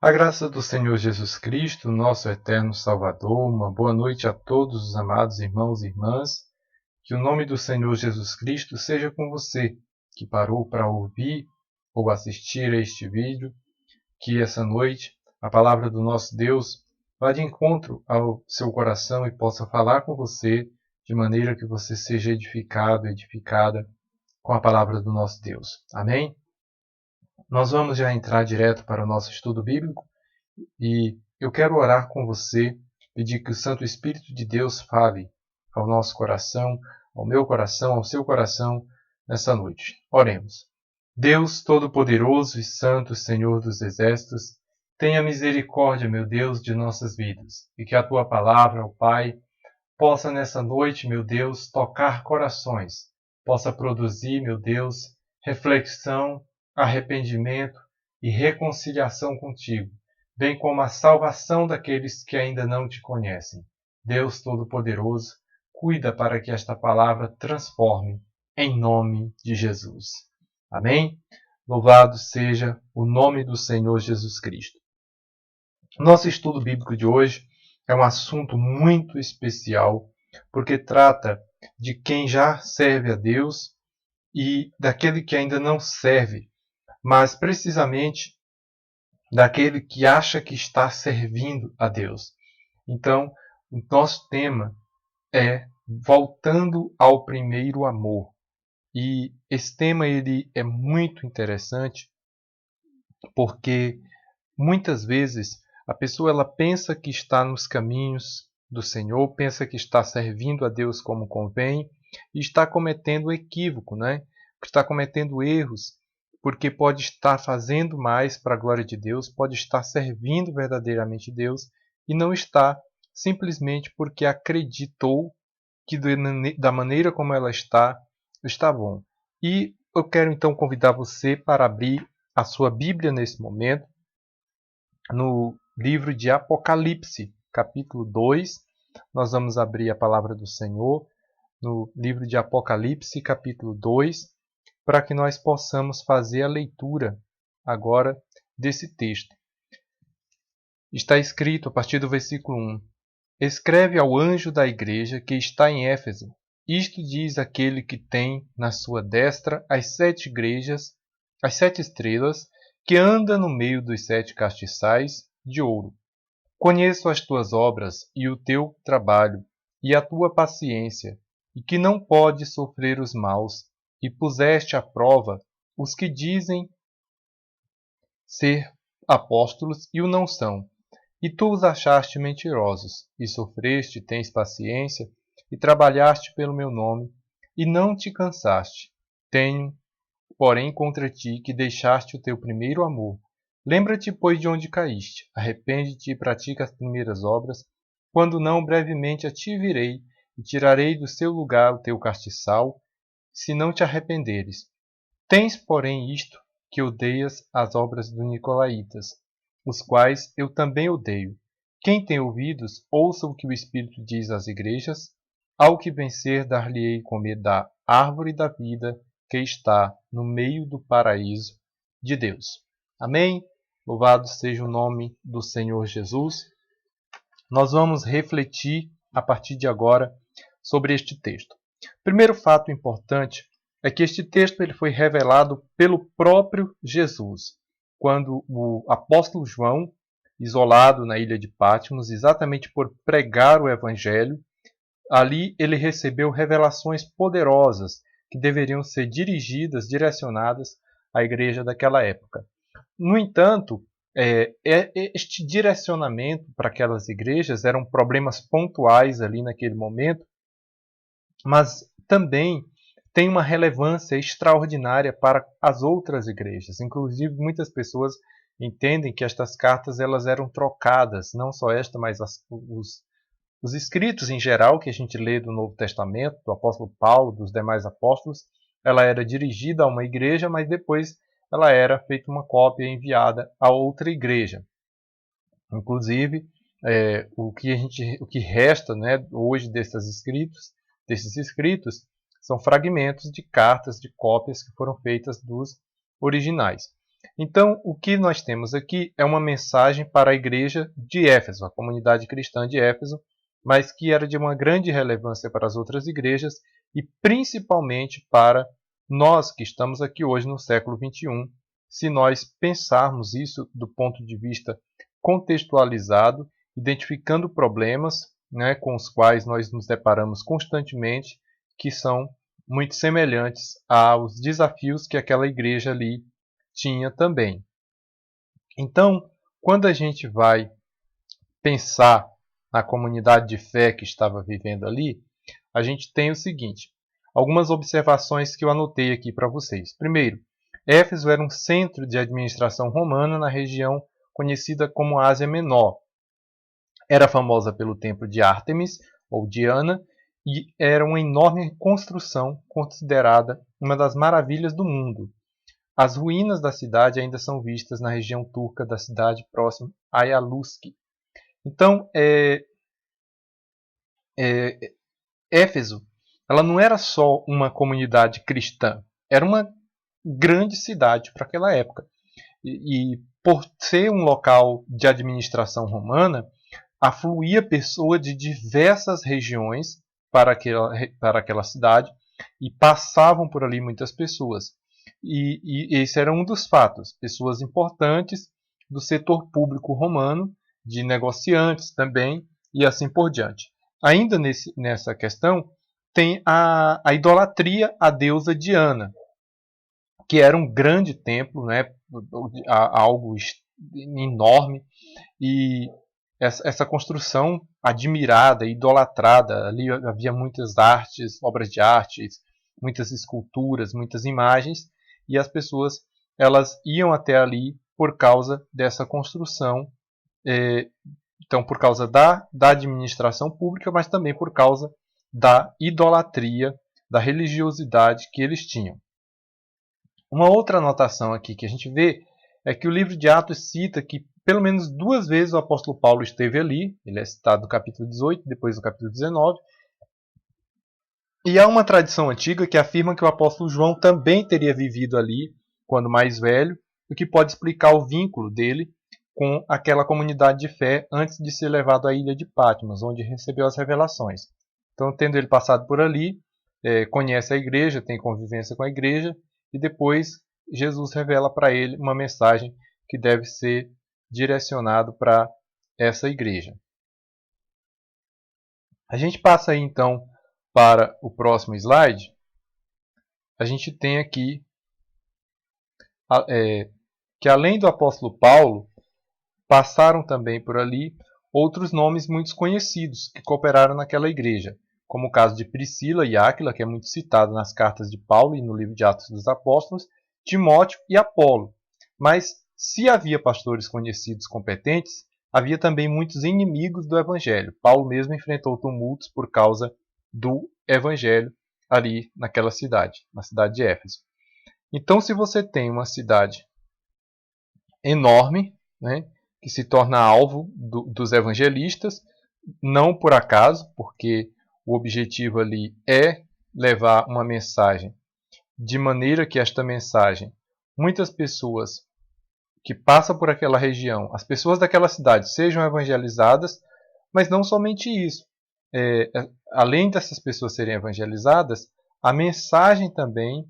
A graça do Senhor Jesus Cristo, nosso eterno Salvador, uma boa noite a todos os amados irmãos e irmãs. Que o nome do Senhor Jesus Cristo seja com você, que parou para ouvir ou assistir a este vídeo. Que essa noite a palavra do nosso Deus vá de encontro ao seu coração e possa falar com você de maneira que você seja edificado, edificada com a palavra do nosso Deus. Amém? Nós vamos já entrar direto para o nosso estudo bíblico e eu quero orar com você, pedir que o Santo Espírito de Deus fale ao nosso coração, ao meu coração, ao seu coração nessa noite. Oremos. Deus Todo-Poderoso e Santo, Senhor dos Exércitos, tenha misericórdia, meu Deus, de nossas vidas e que a Tua palavra, ó Pai, possa nessa noite, meu Deus, tocar corações, possa produzir, meu Deus, reflexão, arrependimento e reconciliação contigo, bem como a salvação daqueles que ainda não te conhecem. Deus Todo-Poderoso, cuida para que esta palavra transforme, em nome de Jesus. Amém? Louvado seja o nome do Senhor Jesus Cristo. Nosso estudo bíblico de hoje é um assunto muito especial, porque trata de quem já serve a Deus e daquele que ainda não serve, mas precisamente daquele que acha que está servindo a Deus. Então, o nosso tema é voltando ao primeiro amor. E esse tema ele é muito interessante porque muitas vezes a pessoa ela pensa que está nos caminhos do Senhor, pensa que está servindo a Deus como convém e está cometendo equívoco, né? Está cometendo erros, porque pode estar fazendo mais para a glória de Deus, pode estar servindo verdadeiramente Deus e não está simplesmente porque acreditou que da maneira como ela está bom. E eu quero então convidar você para abrir a sua Bíblia nesse momento, no livro de Apocalipse, capítulo 2. Nós vamos abrir a palavra do Senhor no livro de Apocalipse, capítulo 2, para que nós possamos fazer a leitura agora desse texto. Está escrito a partir do versículo 1: Escreve ao anjo da igreja que está em Éfeso. Isto diz aquele que tem na sua destra as 7 igrejas, as 7 estrelas, que anda no meio dos 7 castiçais de ouro. Conheço as tuas obras e o teu trabalho, e a tua paciência, e que não podes sofrer os maus, e puseste à prova os que dizem ser apóstolos e o não são. E tu os achaste mentirosos, e sofreste, tens paciência, e trabalhaste pelo meu nome, e não te cansaste. Tenho, porém, contra ti que deixaste o teu primeiro amor. Lembra-te, pois, de onde caíste. Arrepende-te e pratica as primeiras obras. Quando não, brevemente a ti virei, e tirarei do seu lugar o teu castiçal, se não te arrependeres. Tens, porém, isto, que odeias as obras dos nicolaítas, os quais eu também odeio. Quem tem ouvidos, ouça o que o Espírito diz às igrejas. Ao que vencer, dar-lhe-ei comer da árvore da vida que está no meio do paraíso de Deus. Amém? Louvado seja o nome do Senhor Jesus. Nós vamos refletir a partir de agora sobre este texto. Primeiro fato importante é que este texto ele foi revelado pelo próprio Jesus, quando o apóstolo João, isolado na ilha de Patmos, exatamente por pregar o evangelho, ali ele recebeu revelações poderosas que deveriam ser dirigidas, direcionadas à igreja daquela época. No entanto, este direcionamento para aquelas igrejas eram problemas pontuais ali naquele momento, mas também tem uma relevância extraordinária para as outras igrejas. Inclusive, muitas pessoas entendem que estas cartas elas eram trocadas, não só esta, mas os escritos em geral que a gente lê do Novo Testamento, do apóstolo Paulo, dos demais apóstolos, ela era dirigida a uma igreja, mas depois ela era feita uma cópia e enviada a outra igreja. Inclusive, o que resta, né, hoje desses escritos são fragmentos de cartas, de cópias que foram feitas dos originais. Então, o que nós temos aqui é uma mensagem para a igreja de Éfeso, a comunidade cristã de Éfeso, mas que era de uma grande relevância para as outras igrejas e principalmente para nós que estamos aqui hoje no século XXI, se nós pensarmos isso do ponto de vista contextualizado, identificando problemas, né, com os quais nós nos deparamos constantemente, que são muito semelhantes aos desafios que aquela igreja ali tinha também. Então, quando a gente vai pensar na comunidade de fé que estava vivendo ali, a gente tem o seguinte, algumas observações que eu anotei aqui para vocês. Primeiro, Éfeso era um centro de administração romana na região conhecida como Ásia Menor. Era famosa pelo templo de Ártemis, ou Diana, e era uma enorme construção considerada uma das maravilhas do mundo. As ruínas da cidade ainda são vistas na região turca da cidade próxima a Ayaluski. Então, Éfeso, ela não era só uma comunidade cristã, era uma grande cidade para aquela época. E por ser um local de administração romana, afluía pessoas de diversas regiões para aquela cidade e passavam por ali muitas pessoas. E esse era um dos fatos. Pessoas importantes do setor público romano, de negociantes também, e assim por diante. Ainda nessa questão, tem a idolatria à deusa Diana, que era um grande templo, né, algo enorme, e essa construção admirada, idolatrada, ali havia muitas artes, obras de artes, muitas esculturas, muitas imagens, e as pessoas elas iam até ali por causa dessa construção, então por causa da administração pública, mas também por causa da idolatria, da religiosidade que eles tinham. Uma outra anotação aqui que a gente vê é que o livro de Atos cita que pelo menos 2 vezes o apóstolo Paulo esteve ali. Ele é citado no capítulo 18, depois no capítulo 19. E há uma tradição antiga que afirma que o apóstolo João também teria vivido ali quando mais velho, o que pode explicar o vínculo dele com aquela comunidade de fé antes de ser levado à ilha de Patmos, onde recebeu as revelações. Então, tendo ele passado por ali, conhece a igreja, tem convivência com a igreja, e depois Jesus revela para ele uma mensagem que deve ser direcionado para essa igreja. A gente passa aí então para o próximo slide. A gente tem aqui que além do apóstolo Paulo, passaram também por ali outros nomes muito conhecidos que cooperaram naquela igreja, como o caso de Priscila e Áquila, que é muito citado nas cartas de Paulo e no livro de Atos dos Apóstolos, Timóteo e Apolo. Mas se havia pastores conhecidos competentes, havia também muitos inimigos do evangelho. Paulo mesmo enfrentou tumultos por causa do evangelho ali naquela cidade, na cidade de Éfeso. Então, se você tem uma cidade enorme, né, que se torna alvo dos evangelistas, não por acaso, porque o objetivo ali é levar uma mensagem de maneira que esta mensagem, muitas pessoas que passam por aquela região, as pessoas daquela cidade sejam evangelizadas, mas não somente isso. Além dessas pessoas serem evangelizadas, a mensagem também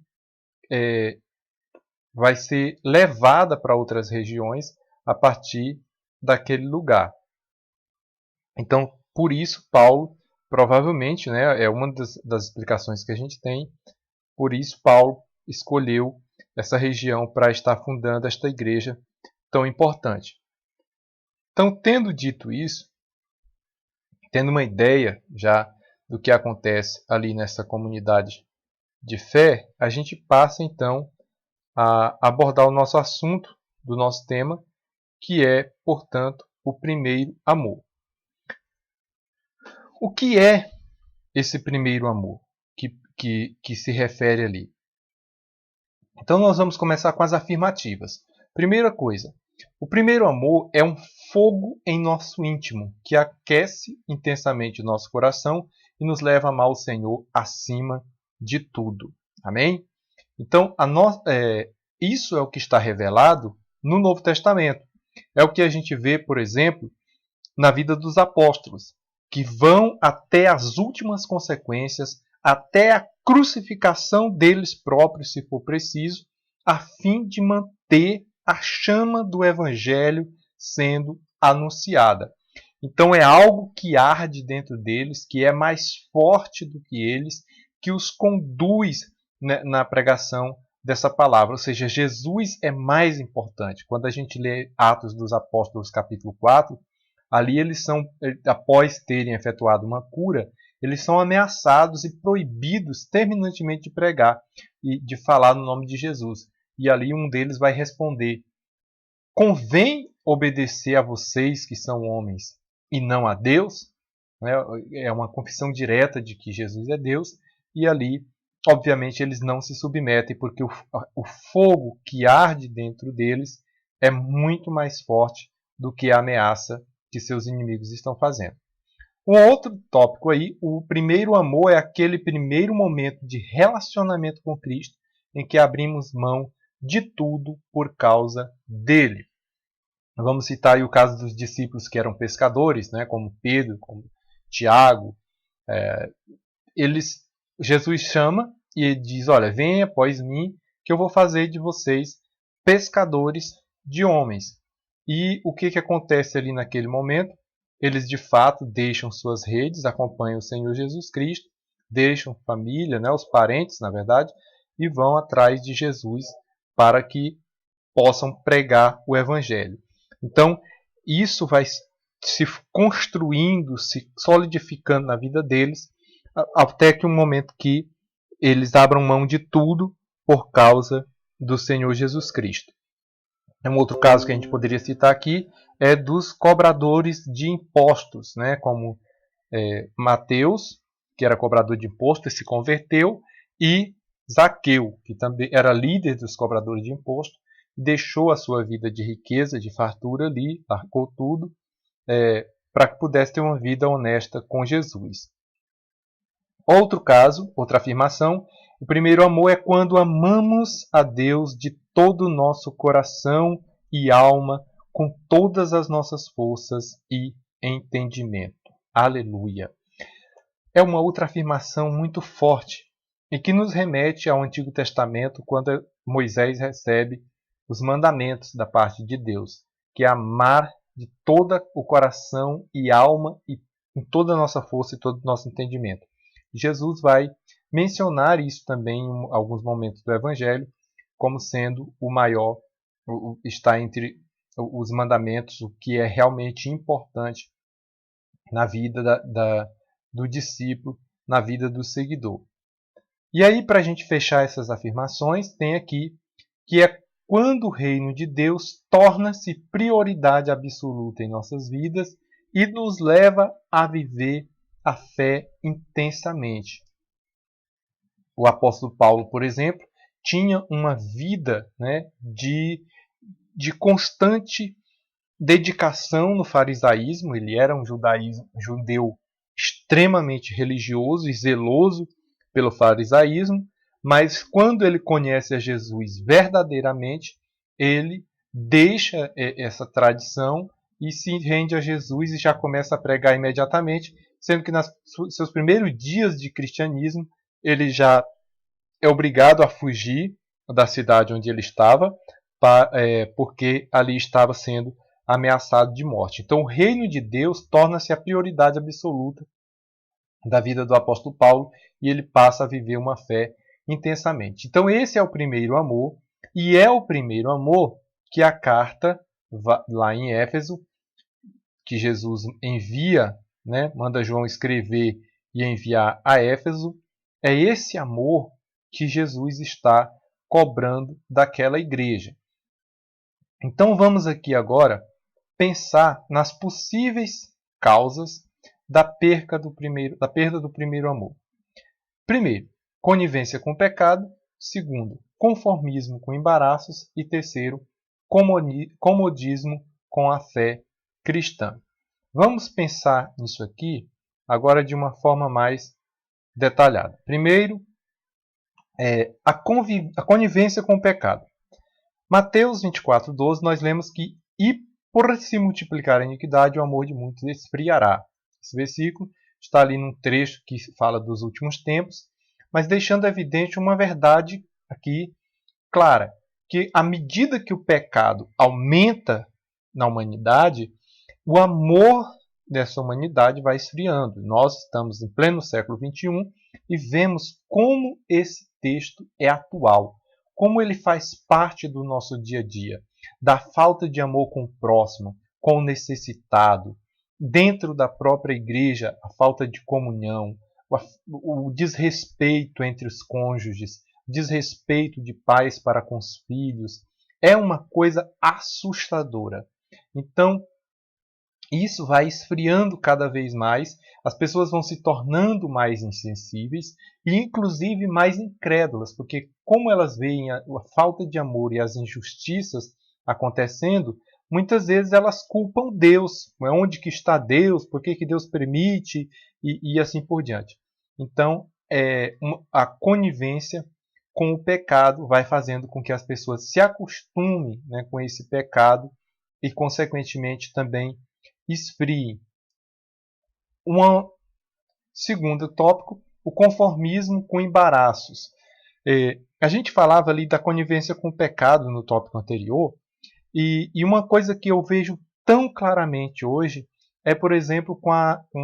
vai ser levada para outras regiões a partir daquele lugar. Então, por isso, Paulo, provavelmente, né, é uma das explicações que a gente tem, por isso Paulo escolheu essa região para estar fundando esta igreja tão importante. Então, tendo dito isso, tendo uma ideia já do que acontece ali nessa comunidade de fé, a gente passa então a abordar o nosso assunto do nosso tema, que é, portanto, o primeiro amor. O que é esse primeiro amor que se refere ali? Então nós vamos começar com as afirmativas. Primeira coisa, o primeiro amor é um fogo em nosso íntimo, que aquece intensamente o nosso coração e nos leva a amar o Senhor acima de tudo. Amém? Então, isso é o que está revelado no Novo Testamento. É o que a gente vê, por exemplo, na vida dos apóstolos, que vão até as últimas consequências, até a crucificação deles próprios, se for preciso, a fim de manter a chama do Evangelho sendo anunciada. Então é algo que arde dentro deles, que é mais forte do que eles, que os conduz, né, na pregação dessa palavra. Ou seja, Jesus é mais importante. Quando a gente lê Atos dos Apóstolos, capítulo 4, ali eles são, após terem efetuado uma cura, eles são ameaçados e proibidos terminantemente de pregar e de falar no nome de Jesus. E ali um deles vai responder: convém obedecer a vocês que são homens e não a Deus? É uma confissão direta de que Jesus é Deus. E ali, obviamente, eles não se submetem, porque o fogo que arde dentro deles é muito mais forte do que a ameaça que seus inimigos estão fazendo. Um outro tópico aí, o primeiro amor é aquele primeiro momento de relacionamento com Cristo em que abrimos mão de tudo por causa dele. Vamos citar aí o caso dos discípulos que eram pescadores, né, como Pedro, como Tiago. Jesus chama e diz: olha, venha após mim que eu vou fazer de vocês pescadores de homens. E o que acontece ali naquele momento? Eles de fato deixam suas redes, acompanham o Senhor Jesus Cristo, deixam família, né, os parentes, na verdade, e vão atrás de Jesus para que possam pregar o Evangelho. Então, isso vai se construindo, se solidificando na vida deles, até que um momento que eles abram mão de tudo por causa do Senhor Jesus Cristo. Um outro caso que a gente poderia citar aqui é dos cobradores de impostos, né? Como Mateus, que era cobrador de imposto e se converteu, e Zaqueu, que também era líder dos cobradores de imposto, deixou a sua vida de riqueza, de fartura ali, largou tudo, para que pudesse ter uma vida honesta com Jesus. Outro caso, outra afirmação: o primeiro amor é quando amamos a Deus de todo o nosso coração e alma, com todas as nossas forças e entendimento. Aleluia! É uma outra afirmação muito forte e que nos remete ao Antigo Testamento, quando Moisés recebe os mandamentos da parte de Deus, que é amar de todo o coração e alma e com toda a nossa força e todo o nosso entendimento. Jesus vai mencionar isso também em alguns momentos do Evangelho, como sendo o maior, está entre os mandamentos, o que é realmente importante na vida do discípulo, na vida do seguidor. E aí, para a gente fechar essas afirmações, tem aqui que é quando o reino de Deus torna-se prioridade absoluta em nossas vidas e nos leva a viver a fé intensamente. O apóstolo Paulo, por exemplo, tinha uma vida, né, de constante dedicação no farisaísmo. Ele era um judeu extremamente religioso e zeloso pelo farisaísmo, mas quando ele conhece a Jesus verdadeiramente, ele deixa essa tradição e se rende a Jesus e já começa a pregar imediatamente, sendo que nos seus primeiros dias de cristianismo ele já é obrigado a fugir da cidade onde ele estava, porque ali estava sendo ameaçado de morte. Então o reino de Deus torna-se a prioridade absoluta da vida do apóstolo Paulo e ele passa a viver uma fé intensamente. Então esse é o primeiro amor, e é o primeiro amor que a carta lá em Éfeso, que Jesus envia, né, manda João escrever e enviar a Éfeso, é esse amor que Jesus está cobrando daquela igreja. Então vamos aqui agora pensar nas possíveis causas da perda do primeiro amor. Primeiro, conivência com o pecado. Segundo, conformismo com embaraços. E terceiro, comodismo com a fé cristã. Vamos pensar nisso aqui agora de uma forma mais detalhada. Primeiro, a conivência com o pecado. Mateus 24:12, nós lemos que e por se multiplicar a iniquidade, o amor de muitos esfriará. Esse versículo está ali num trecho que fala dos últimos tempos, mas deixando evidente uma verdade aqui clara, que à medida que o pecado aumenta na humanidade, o amor dessa humanidade vai esfriando. Nós estamos em pleno século XXI e vemos como esse texto é atual, como ele faz parte do nosso dia a dia, da falta de amor com o próximo, com o necessitado, dentro da própria igreja, a falta de comunhão, o desrespeito entre os cônjuges, desrespeito de pais para com os filhos, é uma coisa assustadora. Então, isso vai esfriando cada vez mais, as pessoas vão se tornando mais insensíveis e inclusive mais incrédulas, porque como elas veem a falta de amor e as injustiças acontecendo, muitas vezes elas culpam Deus. Onde que está Deus? Por que Deus permite? E assim por diante. Então, a conivência com o pecado vai fazendo com que as pessoas se acostumem, né, com esse pecado e, consequentemente, também esfriem. Um segundo tópico, o conformismo com embaraços. A gente falava ali da conivência com o pecado no tópico anterior, e uma coisa que eu vejo tão claramente hoje é, por exemplo, com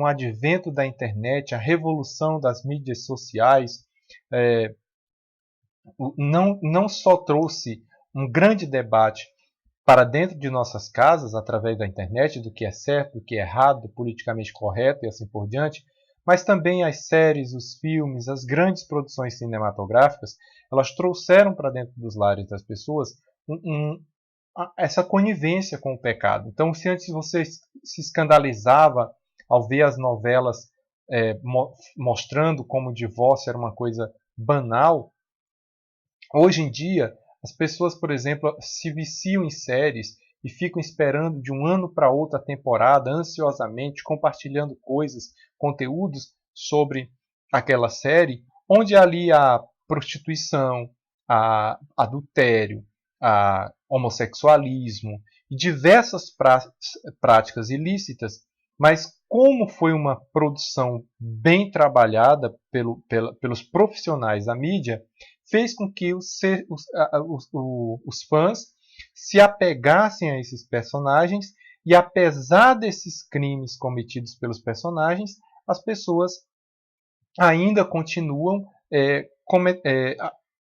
o advento da internet, a revolução das mídias sociais, não só trouxe um grande debate para dentro de nossas casas, através da internet, do que é certo, do que é errado, do politicamente correto e assim por diante, mas também as séries, os filmes, as grandes produções cinematográficas, elas trouxeram para dentro dos lares das pessoas essa conivência com o pecado. Então, se antes você se escandalizava ao ver as novelas mostrando como o divórcio era uma coisa banal, hoje em dia as pessoas, por exemplo, se viciam em séries e ficam esperando de um ano para outra temporada, ansiosamente, compartilhando coisas, conteúdos sobre aquela série, onde ali há prostituição, há adultério, há homossexualismo e diversas práticas ilícitas, mas como foi uma produção bem trabalhada pelos profissionais da mídia, fez com que os fãs se apegassem a esses personagens e, apesar desses crimes cometidos pelos personagens, as pessoas ainda continuam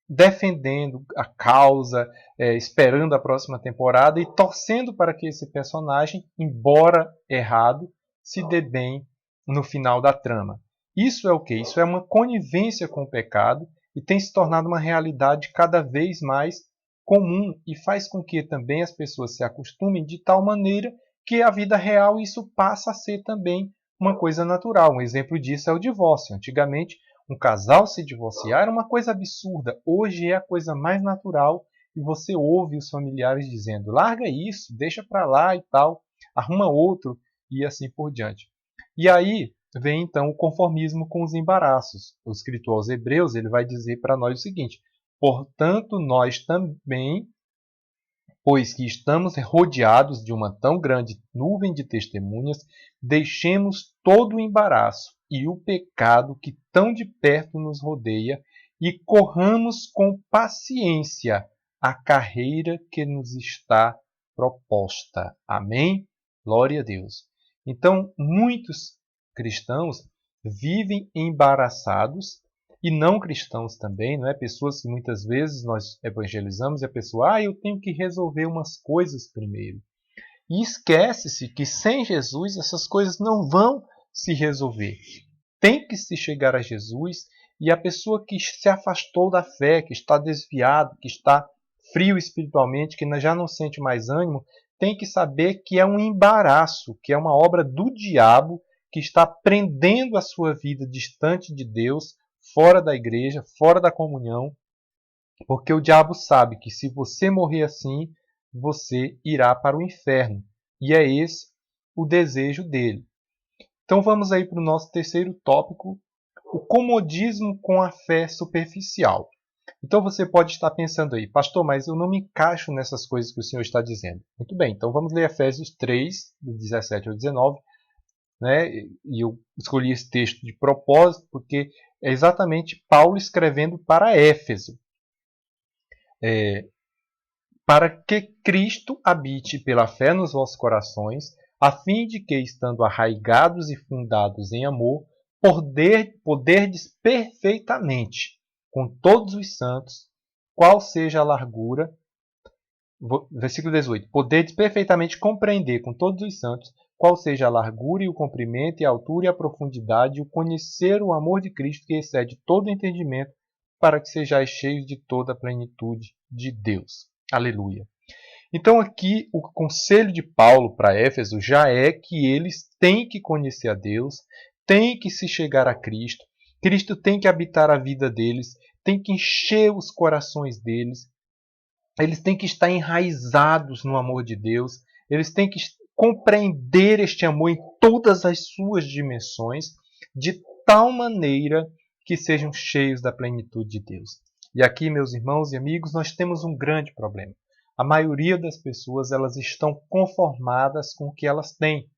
defendendo a causa, esperando a próxima temporada e torcendo para que esse personagem, embora errado, se dê bem no final da trama. Isso é o quê? Isso é uma conivência com o pecado e tem se tornado uma realidade cada vez mais comum e faz com que também as pessoas se acostumem de tal maneira que a vida real isso passa a ser também uma coisa natural. Um exemplo disso é o divórcio. Antigamente, um casal se divorciar era uma coisa absurda. Hoje é a coisa mais natural e você ouve os familiares dizendo: larga isso, deixa para lá e tal, arruma outro e assim por diante. E aí vem então o conformismo com os embaraços. O escritor aos Hebreus ele vai dizer para nós o seguinte: portanto, nós também, pois que estamos rodeados de uma tão grande nuvem de testemunhas, deixemos todo o embaraço e o pecado que tão de perto nos rodeia e corramos com paciência a carreira que nos está proposta. Amém? Glória a Deus. Então, muitos cristãos vivem embaraçados e não cristãos também, não é? Pessoas que muitas vezes nós evangelizamos e a pessoa, eu tenho que resolver umas coisas primeiro. E esquece-se que sem Jesus essas coisas não vão se resolver. Tem que se chegar a Jesus e a pessoa que se afastou da fé, que está desviado, que está frio espiritualmente, que já não sente mais ânimo, tem que saber que é um embaraço, que é uma obra do diabo que está prendendo a sua vida distante de Deus, fora da igreja, fora da comunhão, porque o diabo sabe que se você morrer assim, você irá para o inferno. E é esse o desejo dele. Então vamos aí para o nosso terceiro tópico, o comodismo com a fé superficial. Então você pode estar pensando aí, pastor, mas eu não me encaixo nessas coisas que o Senhor está dizendo. Muito bem, então vamos ler Efésios 3, do 17 ao 19. Né? E eu escolhi esse texto de propósito porque é exatamente Paulo escrevendo para Éfeso. Para que Cristo habite pela fé nos vossos corações, a fim de que, estando arraigados e fundados em amor, poderdes perfeitamente, com todos os santos, qual seja a largura, versículo 18, poderdes perfeitamente compreender com todos os santos, qual seja a largura e o comprimento e a altura e a profundidade, e o conhecer o amor de Cristo que excede todo entendimento, para que sejais cheios de toda a plenitude de Deus. Aleluia. Então aqui o conselho de Paulo para Éfeso já é que eles têm que conhecer a Deus, têm que se chegar a Cristo, Cristo tem que habitar a vida deles, tem que encher os corações deles, eles têm que estar enraizados no amor de Deus, eles têm que compreender este amor em todas as suas dimensões, de tal maneira que sejam cheios da plenitude de Deus. E aqui, meus irmãos e amigos, nós temos um grande problema. A maioria das pessoas, elas estão conformadas com o que elas têm.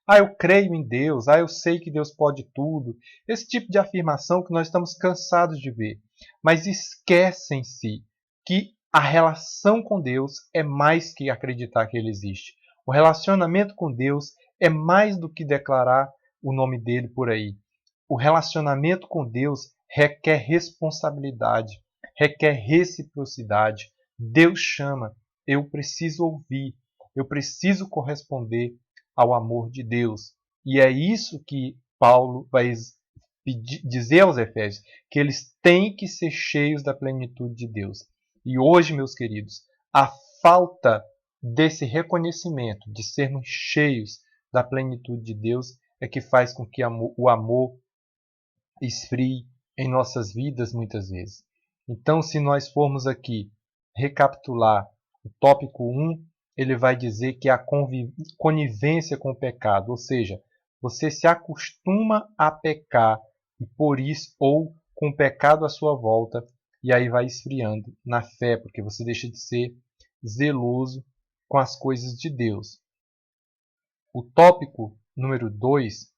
Eu creio em Deus. Eu sei que Deus pode tudo. Esse tipo de afirmação que nós estamos cansados de ver. Mas esquecem-se que a relação com Deus é mais que acreditar que Ele existe. O relacionamento com Deus é mais do que declarar o nome dele por aí. O relacionamento com Deus requer responsabilidade, requer reciprocidade. Deus chama, eu preciso ouvir, eu preciso corresponder ao amor de Deus. E é isso que Paulo vai dizer aos Efésios, que eles têm que ser cheios da plenitude de Deus. E hoje, meus queridos, a falta desse reconhecimento, de sermos cheios da plenitude de Deus, é que faz com que o amor esfrie em nossas vidas muitas vezes. Então, se nós formos aqui recapitular o tópico 1, ele vai dizer que é a conivência com o pecado, ou seja, você se acostuma a pecar e por isso, ou com o pecado à sua volta, e aí vai esfriando na fé, porque você deixa de ser zeloso com as coisas de Deus. O tópico número 2,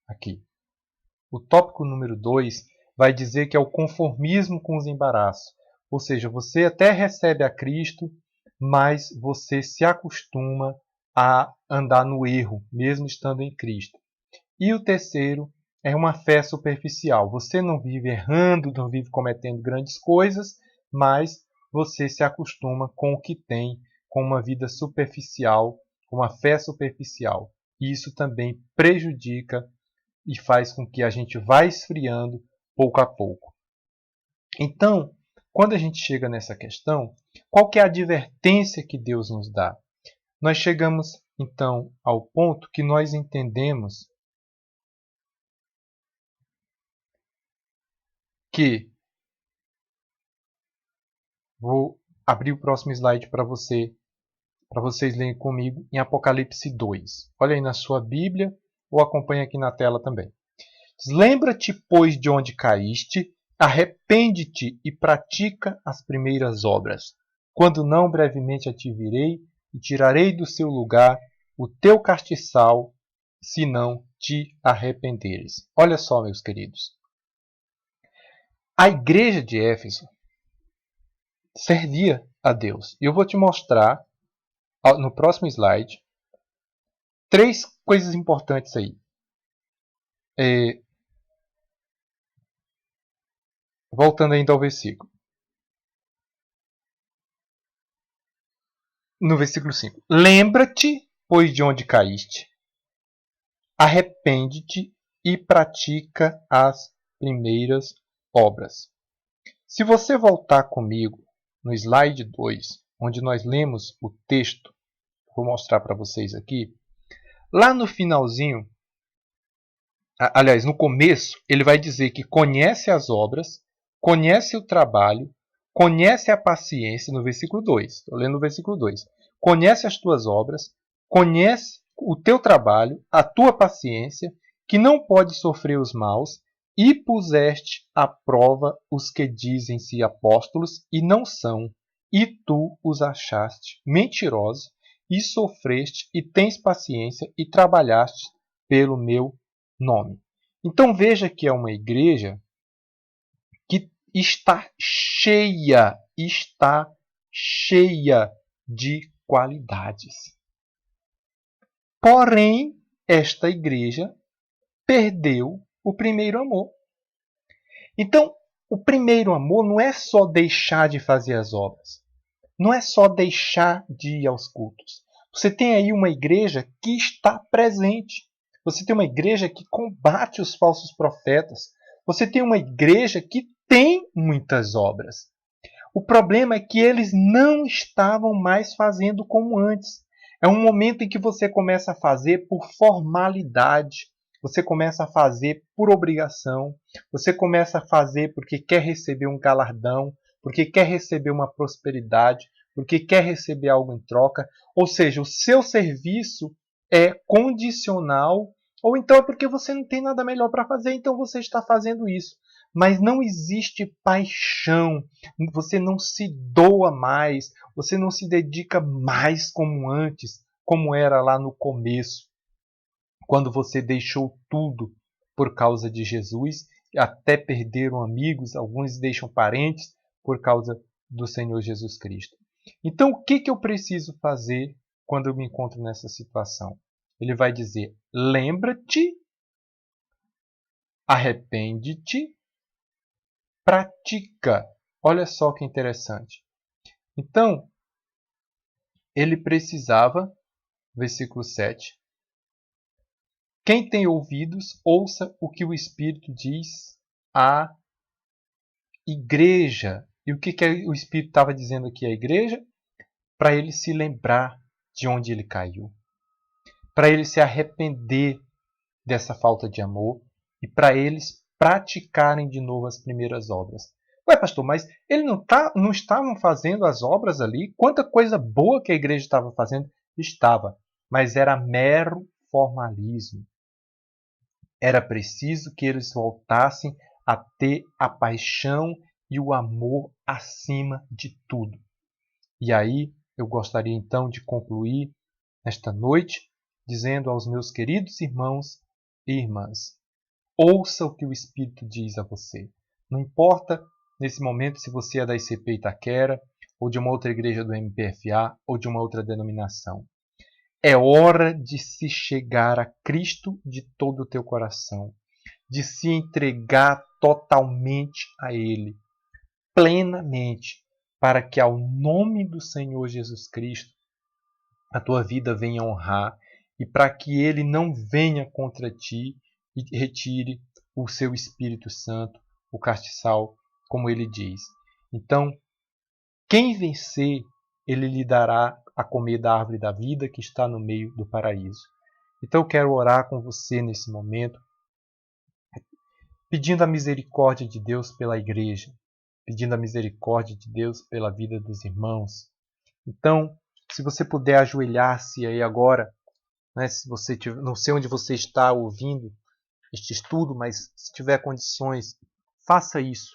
aqui. O tópico número 2 vai dizer que é o conformismo com os embaraços. Ou seja, você até recebe a Cristo, mas você se acostuma a andar no erro, mesmo estando em Cristo. E o terceiro é uma fé superficial. Você não vive errando, não vive cometendo grandes coisas, mas você se acostuma com o que tem, com uma vida superficial, com uma fé superficial. E isso também prejudica e faz com que a gente vá esfriando pouco a pouco. Então, quando a gente chega nessa questão, qual que é a advertência que Deus nos dá? Nós chegamos, então, ao ponto que nós entendemos que... Vou abrir o próximo slide para vocês lerem comigo em Apocalipse 2. Olha aí na sua Bíblia ou acompanha aqui na tela também. Lembra-te, pois, de onde caíste, arrepende-te e pratica as primeiras obras. Quando não, brevemente a te virei e tirarei do seu lugar o teu castiçal, se não te arrependeres. Olha só, meus queridos. A igreja de Éfeso servia a Deus. E eu vou te mostrar, no próximo slide, 3 coisas importantes aí. Voltando ainda ao versículo. No versículo 5. Lembra-te, pois, de onde caíste. Arrepende-te e pratica as primeiras obras. Se você voltar comigo no slide 2, onde nós lemos o texto, vou mostrar para vocês aqui. Lá no finalzinho, aliás, no começo, ele vai dizer que conhece as obras, conhece o trabalho, conhece a paciência, no versículo 2. Estou lendo o versículo 2. Conhece as tuas obras, conhece o teu trabalho, a tua paciência, que não pode sofrer os maus, e puseste à prova os que dizem-se apóstolos e não são, e tu os achaste mentirosos, e sofreste, e tens paciência, e trabalhaste pelo meu nome. Então veja que é uma igreja que está cheia de qualidades. Porém, esta igreja perdeu o primeiro amor. Então, o primeiro amor não é só deixar de fazer as obras. Não é só deixar de ir aos cultos. Você tem aí uma igreja que está presente. Você tem uma igreja que combate os falsos profetas. Você tem uma igreja que tem muitas obras. O problema é que eles não estavam mais fazendo como antes. É um momento em que você começa a fazer por formalidade. Você começa a fazer por obrigação. Você começa a fazer porque quer receber um galardão, porque quer receber uma prosperidade, porque quer receber algo em troca. Ou seja, o seu serviço é condicional, ou então é porque você não tem nada melhor para fazer, então você está fazendo isso. Mas não existe paixão, você não se doa mais, você não se dedica mais como antes, como era lá no começo, quando você deixou tudo por causa de Jesus, até perderam amigos, alguns deixam parentes por causa do Senhor Jesus Cristo. Então, o que eu preciso fazer quando eu me encontro nessa situação? Ele vai dizer: lembra-te, arrepende-te, pratica. Olha só que interessante. Então, ele precisava, versículo 7, quem tem ouvidos, ouça o que o Espírito diz à igreja. E o que o Espírito estava dizendo aqui à igreja? Para ele se lembrar de onde ele caiu. Para ele se arrepender dessa falta de amor e para eles praticarem de novo as primeiras obras. Ué, pastor, mas eles não estavam fazendo as obras ali? Quanta coisa boa que a igreja estava fazendo? Estava, mas era mero formalismo. Era preciso que eles voltassem a ter a paixão e o amor acima de tudo. E aí eu gostaria então de concluir esta noite dizendo aos meus queridos irmãos e irmãs: ouça o que o Espírito diz a você. Não importa nesse momento se você é da ICP Itaquera, ou de uma outra igreja do MPFA, ou de uma outra denominação. É hora de se chegar a Cristo de todo o teu coração, de se entregar totalmente a Ele, plenamente, para que ao nome do Senhor Jesus Cristo a tua vida venha honrar e para que Ele não venha contra ti e retire o seu Espírito Santo, o castiçal, como ele diz. Então, quem vencer, ele lhe dará a comer da árvore da vida que está no meio do paraíso. Então, eu quero orar com você nesse momento, pedindo a misericórdia de Deus pela igreja, pedindo a misericórdia de Deus pela vida dos irmãos. Então, se você puder ajoelhar-se aí agora, né, se você tiver, não sei onde você está ouvindo este estudo, mas se tiver condições, faça isso.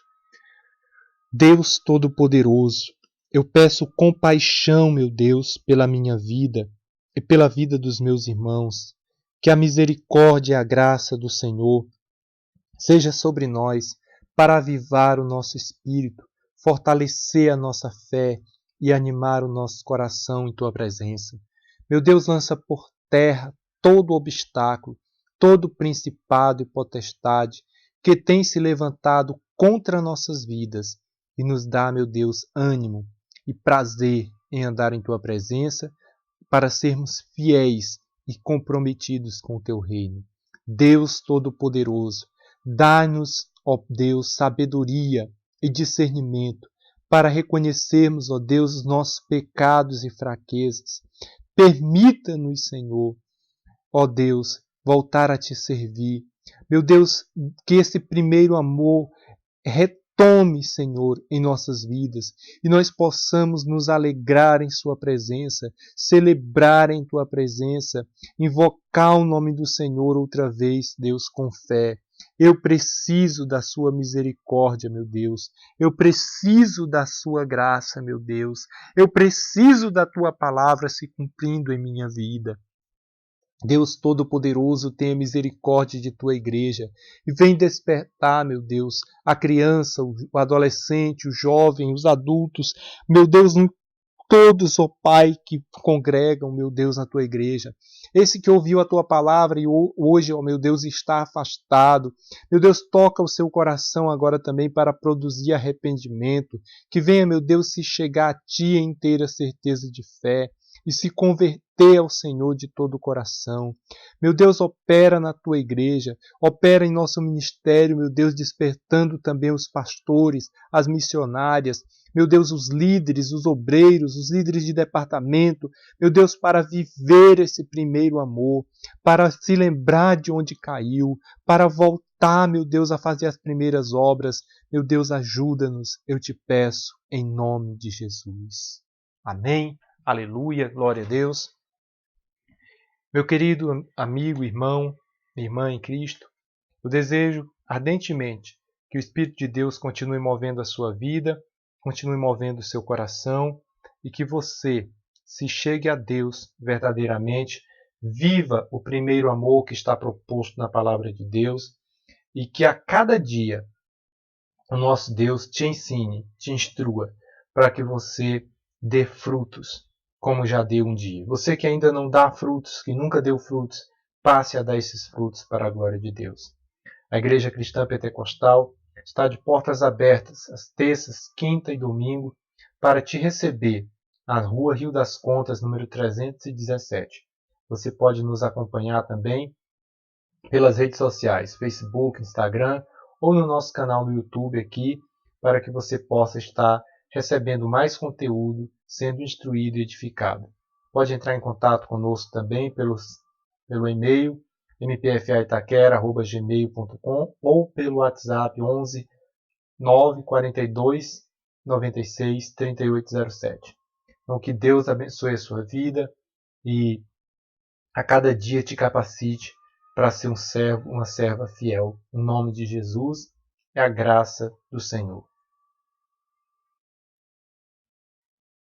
Deus Todo-Poderoso, eu peço compaixão, meu Deus, pela minha vida e pela vida dos meus irmãos. Que a misericórdia e a graça do Senhor seja sobre nós para avivar o nosso espírito, fortalecer a nossa fé e animar o nosso coração em Tua presença. Meu Deus, lança por terra todo obstáculo, todo principado e potestade que tem se levantado contra nossas vidas e nos dá, meu Deus, ânimo e prazer em andar em Tua presença para sermos fiéis e comprometidos com o Teu reino. Deus Todo-Poderoso, dá-nos, ó Deus, sabedoria e discernimento para reconhecermos, ó Deus, os nossos pecados e fraquezas. Permita-nos, Senhor, ó Deus, voltar a Te servir. Meu Deus, que esse primeiro amor retome, Senhor, em nossas vidas e nós possamos nos alegrar em Sua presença, celebrar em Tua presença, invocar o nome do Senhor outra vez, Deus, com fé. Eu preciso da sua misericórdia, meu Deus. Eu preciso da sua graça, meu Deus. Eu preciso da tua palavra se cumprindo em minha vida. Deus Todo-Poderoso, tenha misericórdia de tua igreja e vem despertar, meu Deus, a criança, o adolescente, o jovem, os adultos, meu Deus, todos, ó Pai, que congregam, meu Deus, na tua igreja. Esse que ouviu a tua palavra e hoje, ó meu Deus, está afastado. Meu Deus, toca o seu coração agora também para produzir arrependimento. Que venha, meu Deus, se chegar a ti em inteira certeza de fé e se converter ao Senhor de todo o coração. Meu Deus, opera na tua igreja, opera em nosso ministério, meu Deus, despertando também os pastores, as missionárias, meu Deus, os líderes, os obreiros, os líderes de departamento, meu Deus, para viver esse primeiro amor, para se lembrar de onde caiu, para voltar, meu Deus, a fazer as primeiras obras. Meu Deus, ajuda-nos, eu te peço, em nome de Jesus. Amém. Aleluia, glória a Deus. Meu querido amigo, irmão, irmã em Cristo, eu desejo ardentemente que o Espírito de Deus continue movendo a sua vida, continue movendo o seu coração e que você se chegue a Deus verdadeiramente, viva o primeiro amor que está proposto na palavra de Deus e que a cada dia o nosso Deus te ensine, te instrua para que você dê frutos, como já deu um dia. Você que ainda não dá frutos, que nunca deu frutos, passe a dar esses frutos para a glória de Deus. A Igreja Cristã Pentecostal está de portas abertas às terças, quinta e domingo para te receber na Rua Rio das Contas, número 317. Você pode nos acompanhar também pelas redes sociais, Facebook, Instagram ou no nosso canal no YouTube aqui, para que você possa estar recebendo mais conteúdo, sendo instruído e edificado. Pode entrar em contato conosco também pelo e-mail mpfaitaquera@gmail.com ou pelo WhatsApp 11 942 96 3807. Então que Deus abençoe a sua vida e a cada dia te capacite para ser um servo, uma serva fiel. Em nome de Jesus, é a graça do Senhor.